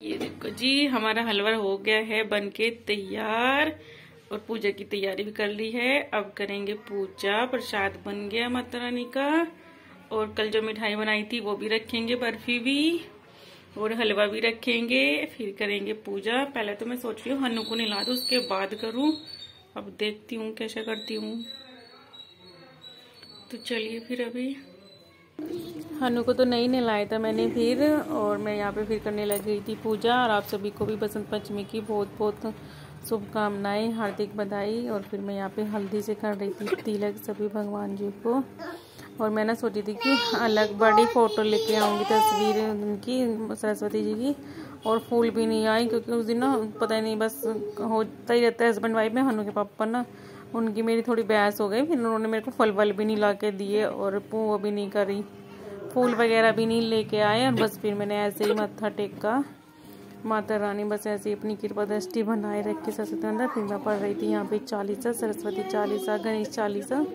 ये देखो जी, हमारा हलवा हो गया है बनके तैयार और पूजा की तैयारी भी कर ली है। अब करेंगे पूजा। प्रसाद बन गया माता रानी का और कल जो मिठाई बनाई थी वो भी रखेंगे, बर्फी भी और हलवा भी रखेंगे। फिर करेंगे पूजा। पहले तो मैं सोच रही हूँ हन्नू को नहला दूँ, उसके बाद करूँ। अब देखती हूँ कैसा करती हूँ। तो चलिए फिर अभी हन्नू को तो नहीं नहलाया था मैंने फिर, और मैं यहाँ पे फिर करने लग गई थी पूजा। और आप सभी को भी बसंत पंचमी की बहुत बहुत शुभकामनाएं, हार्दिक बधाई। और फिर मैं यहाँ पे हल्दी से कर रही थी तिलक सभी भगवान जी को। और मैं ना सोची थी कि अलग बड़ी फ़ोटो लेके आऊँगी, तस्वीर उनकी सरस्वती जी की। और फूल भी नहीं आई क्योंकि उस दिन ना पता नहीं बस होता ही रहता है हस्बैंड वाइफ में। हन्नू के पापा ना उनकी मेरी थोड़ी बहस हो गई, फिर उन्होंने मेरे को फल वल भी नहीं ला के दिए और वो भी नहीं करी, फूल वगैरह भी नहीं लेके आए। और बस फिर मैंने ऐसे ही मत्था टेका। माता रानी बस ऐसे ही अपनी कृपा दृष्टि बनाए रखी सरस्वती अंदर। फिर मैं पढ़ रही थी यहाँ पे चालीसा, सरस्वती चालीसा, गणेश चालीसा।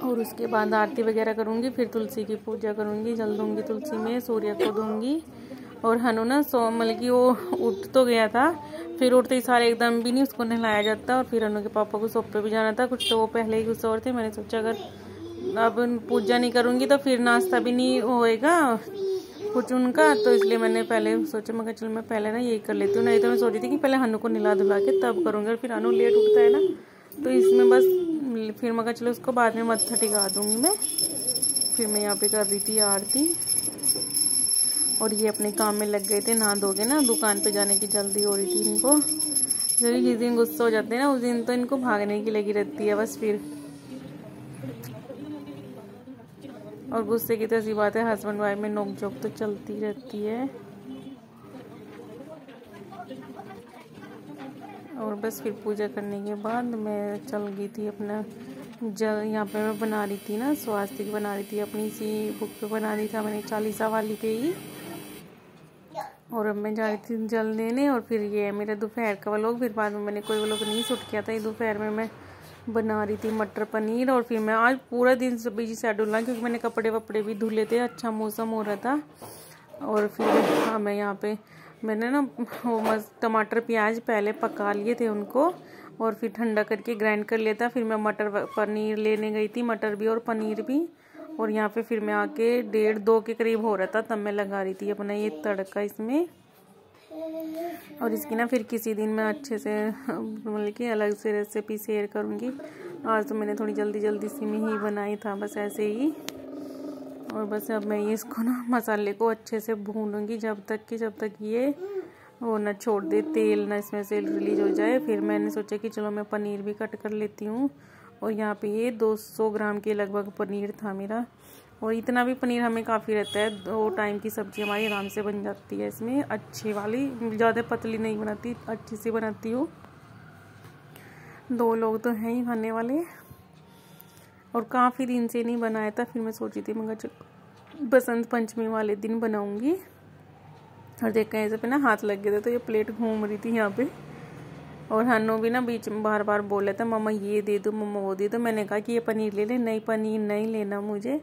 और उसके बाद आरती वगैरह करूँगी, फिर तुलसी की पूजा करूँगी, जल दूँगी तुलसी में, सूर्य को दूँगी। और हनु ना मतलब कि वो उठ तो गया था, फिर उठते ही सारे एकदम भी नहीं उसको नहलाया जाता। और फिर हनु के पापा को शॉप पे भी जाना था कुछ, तो वो पहले ही कुछ और थे। मैंने सोचा अगर अब पूजा नहीं करूँगी तो फिर नाश्ता भी नहीं होएगा कुछ उनका, तो इसलिए मैंने पहले सोचा मैं चल मैं पहले ना यही कर लेती हूँ। नहीं तो मैं सोची थी कि पहले हनु को नहला धुला के तब करूँगी, और फिर हनु लेट उठता है ना, तो इसमें बस फिर मैं चलो उसको बाद में मत्था टिका दूँगी मैं। फिर मैं यहाँ पे कर रही थी आरती और ये अपने काम में लग गए थे। नहा धोके ना दुकान पे जाने की जल्दी हो रही थी इनको, क्योंकि जिस दिन गुस्सा हो जाते हैं ना उस दिन तो इनको भागने की लगी रहती है बस फिर। और गुस्से की तो ऐसी बात है, हस्बैंड वाइफ में नोक झोंक तो चलती रहती है। और बस फिर पूजा करने के बाद मैं चल गई थी अपना जल, यहाँ पे मैं बना रही थी ना स्वास्तिक बना रही थी, अपनी सी बुक पे बना रही था मैंने चालीसा वाली पे ही। और अब मैं जा रही थी जल देने। और फिर ये मेरा दोपहर का व्लॉग, फिर बाद में मैंने कोई व्लॉग नहीं शूट किया था। ये दोपहर में मैं बना रही थी मटर पनीर। और फिर मैं आज पूरा दिन बिजी शेड्यूल रहा क्योंकि मैंने कपड़े वपड़े भी धुले थे, अच्छा मौसम हो रहा था। और फिर हाँ मैं यहाँ पे मैंने ना वो टमाटर प्याज पहले पका लिए थे उनको, और फिर ठंडा करके ग्राइंड कर लिया था। फिर मैं मटर पनीर लेने गई थी, मटर भी और पनीर भी। और यहाँ पे फिर मैं आके 1:30-2 के करीब हो रहा था, तब मैं लगा रही थी अपना ये तड़का इसमें। और इसकी ना फिर किसी दिन मैं अच्छे से मतलब कि अलग से रेसिपी शेयर करूँगी। आज तो मैंने थोड़ी जल्दी जल्दी सी में ही बनाई था बस ऐसे ही। और बस अब मैं ये इसको ना मसाले को अच्छे से भूनूंगी जब तक ये वो ना छोड़ दे तेल, ना इसमें से रिलीज हो जाए। फिर मैंने सोचा कि चलो मैं पनीर भी कट कर लेती हूँ। और यहाँ पे ये 200 ग्राम के लगभग पनीर था मेरा, और इतना भी पनीर हमें काफ़ी रहता है। 2 टाइम की सब्ज़ी हमारी आराम से बन जाती है इसमें, अच्छी वाली, ज़्यादा पतली नहीं बनाती, अच्छी सी बनाती हूँ। 2 लोग तो हैं ही खाने वाले, और काफ़ी दिन से नहीं बनाया था। फिर मैं सोची थी मैं चलो बसंत पंचमी वाले दिन बनाऊँगी। और देखा ऐसे पे ना हाथ लग गए थे तो ये प्लेट घूम रही थी यहाँ पे। और हन्नू भी ना बीच में बार बार बोल रहा था मम्मा ये दे दो, मम्मा वो दे दो। मैंने कहा कि ये पनीर ले ले, नहीं पनीर नहीं लेना मुझे।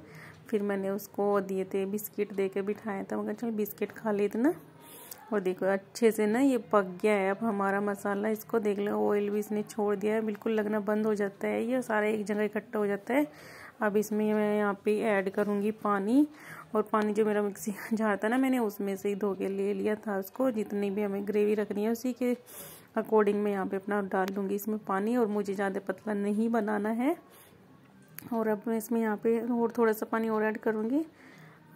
फिर मैंने उसको दिए थे बिस्किट दे के बिठाया था, मगर चल बिस्किट खा लेते ना। और देखो अच्छे से ना ये पक गया है अब हमारा मसाला। इसको देख लो ऑयल भी इसने छोड़ दिया है, बिल्कुल लगना बंद हो जाता है, ये सारा एक जगह इकट्ठा हो जाता है। अब इसमें मैं यहाँ पे ऐड करूँगी पानी। और पानी जो मेरा मिक्सी जार था ना, मैंने उसमें से ही धो के ले लिया था उसको। जितनी भी हमें ग्रेवी रखनी है उसी के अकॉर्डिंग मैं यहाँ पे अपना डाल दूँगी इसमें पानी। और मुझे ज़्यादा पतला नहीं बनाना है। और अब मैं इसमें यहाँ पे और थोड़ा सा पानी और ऐड करूँगी,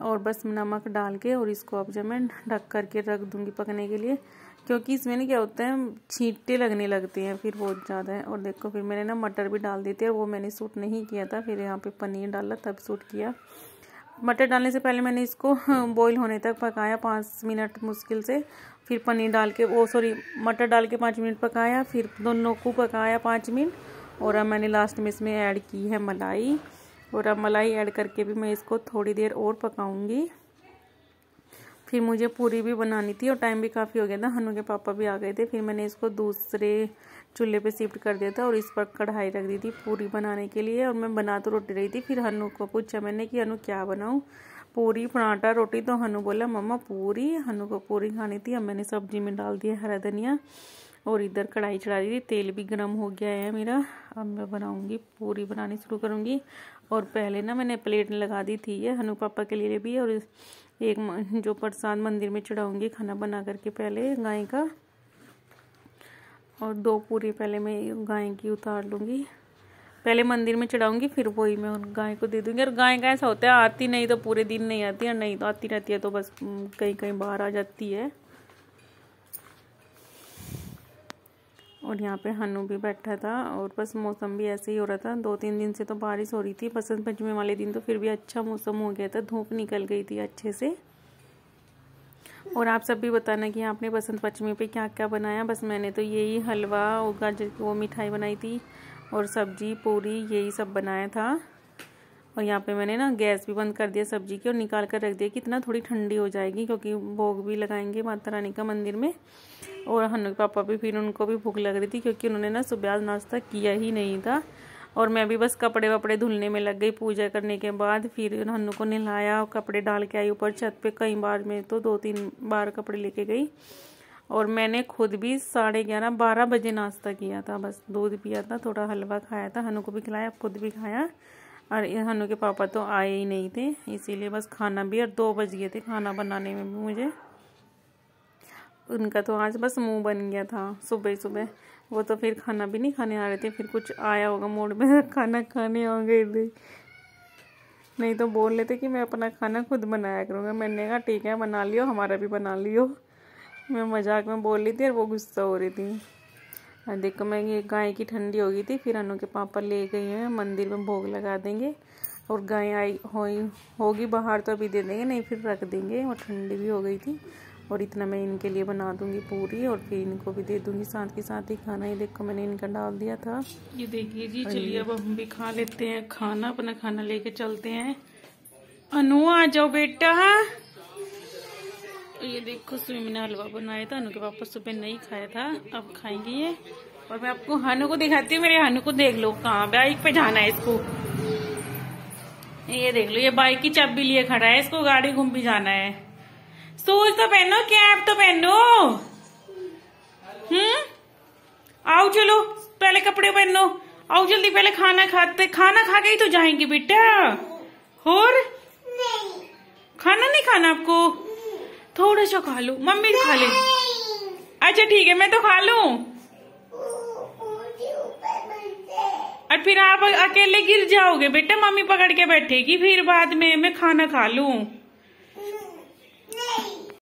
और बस नमक डाल के और इसको अब जब मैं ढक करके रख दूँगी पकने के लिए, क्योंकि इसमें ना क्या होता है छींटे लगने लगते हैं फिर बहुत ज़्यादा है। और देखो फिर मैंने ना मटर भी डाल दी थी, और वो मैंने सूट नहीं किया था, फिर यहाँ पे पनीर डाला तब सूट किया। मटर डालने से पहले मैंने इसको बॉईल होने तक पकाया 5 मिनट मुश्किल से। फिर पनीर डाल के मटर डाल के 5 मिनट पकाया, फिर दोनों को पकाया 5 मिनट। और अब मैंने लास्ट में इसमें ऐड की है मलाई। और अब मलाई ऐड करके भी मैं इसको थोड़ी देर और पकाऊंगी। फिर मुझे पूरी भी बनानी थी और टाइम भी काफ़ी हो गया था, हनु के पापा भी आ गए थे। फिर मैंने इसको दूसरे चूल्हे पे शिफ्ट कर दिया था और इस पर कढ़ाई रख दी थी पूरी बनाने के लिए। और मैं बना तो रोटी रही थी। फिर हनु को पूछा मैंने कि हनु क्या बनाऊँ, पूरी पराठा रोटी। तो हनु बोला मम्मा पूरी, हनु को पूरी खानी थी। अब मैंने सब्जी में डाल दिया हरा धनिया और इधर कढ़ाई चढ़ा दी थी, तेल भी गर्म हो गया है मेरा। अब मैं बनाऊंगी पूरी, बनानी शुरू करूंगी। और पहले ना मैंने प्लेट लगा दी थी ये हनु पापा के लिए भी, और एक जो प्रसाद मंदिर में चढ़ाऊंगी खाना बना करके पहले गाय का, और 2 पूरी पहले मैं गाय की उतार लूँगी, पहले मंदिर में चढ़ाऊंगी फिर वही मैं गाय को दे दूंगी। और गाय का ऐसा होता है आती नहीं तो पूरे दिन नहीं आती, और नहीं तो आती रहती है तो बस कहीं कहीं बाहर आ जाती है। और यहाँ पे हनु भी बैठा था, और बस मौसम भी ऐसे ही हो रहा था। 2-3 दिन से तो बारिश हो रही थी, बसंत पंचमी वाले दिन तो फिर भी अच्छा मौसम हो गया था, धूप निकल गई थी अच्छे से। और आप सब भी बताना कि आपने बसंत पंचमी पे क्या क्या बनाया। बस मैंने तो यही हलवा और गाजर की वो मिठाई बनाई थी, और सब्जी पूरी यही सब बनाया था। और यहाँ पे मैंने ना गैस भी बंद कर दिया सब्जी की, और निकाल कर रख दिया कि इतना थोड़ी ठंडी हो जाएगी, क्योंकि भोग भी लगाएंगे माता रानी का मंदिर में। और हनु के पापा भी, फिर उनको भी भूख लग रही थी, क्योंकि उन्होंने ना सुबह नाश्ता किया ही नहीं था। और मैं भी बस कपड़े वपड़े धुलने में लग गई पूजा करने के बाद। फिर हनु को नहलाया और कपड़े डाल के आई ऊपर छत पे। कई बार में तो 2-3 बार कपड़े लेके गई। और मैंने खुद भी 11:30-12 बजे नाश्ता किया था, बस दूध पिया था, थोड़ा हलवा खाया था, हनु को भी खिलाया, खुद भी खाया। और हनु के पापा तो आए ही नहीं थे, इसीलिए बस खाना भी, और 2 बज गए थे खाना बनाने में भी मुझे। उनका तो आज बस मुंह बन गया था सुबह सुबह। वो तो फिर खाना भी नहीं खाने आ रहे थे, फिर कुछ आया होगा मूड में, खाना खाने आ गए थे। नहीं तो बोल लेते कि मैं अपना खाना खुद बनाया करूँगा। मैंने कहा ठीक है बना लियो, हमारा भी बना लियो। मैं मजाक में बोल रही थी और वो गुस्सा हो रही थी। और देखो मैं ये गाय की ठंडी हो गई थी, फिर हनु के पापा ले गए हैं मंदिर में, भोग लगा देंगे। और गाय आई होगी बाहर तो अभी दे देंगे, नहीं फिर रख देंगे। और ठंडी भी हो गई थी। और इतना मैं इनके लिए बना दूंगी पूरी, और फिर इनको भी दे दूंगी साथ के साथ ही खाना। ये देखो मैंने इनका डाल दिया था। ये देखिए जी, चलिए अब हम भी खा लेते हैं खाना, अपना खाना लेके चलते हैं। अनु आ जाओ बेटा। ये देखो सुमी ने हलवा बनाया था, हनु के पापा सुबह नहीं खाया था, अब खाएंगे ये। और मैं आपको हनु को दिखाती हूँ, मेरे हनु को देख लो कहाँ बाइक पे जाना है इसको। ये देख लो, ये बाइक की चाबी लिए खड़ा है, इसको गाड़ी घूम भी जाना है। शूज तो पहनो, कैप तो पहनो। आओ चलो, पहले कपड़े पहनो, आओ जल्दी, पहले खाना खाते, खाना खा के ही तो जाएंगे बेटा। और नहीं खाना नहीं खाना आपको, थोड़ा सा खा लो, मम्मी खा ले। अच्छा ठीक है मैं तो खा लूं, और फिर आप अकेले गिर जाओगे बेटा, मम्मी पकड़ के बैठेगी फिर बाद में, मैं खाना खा लूं।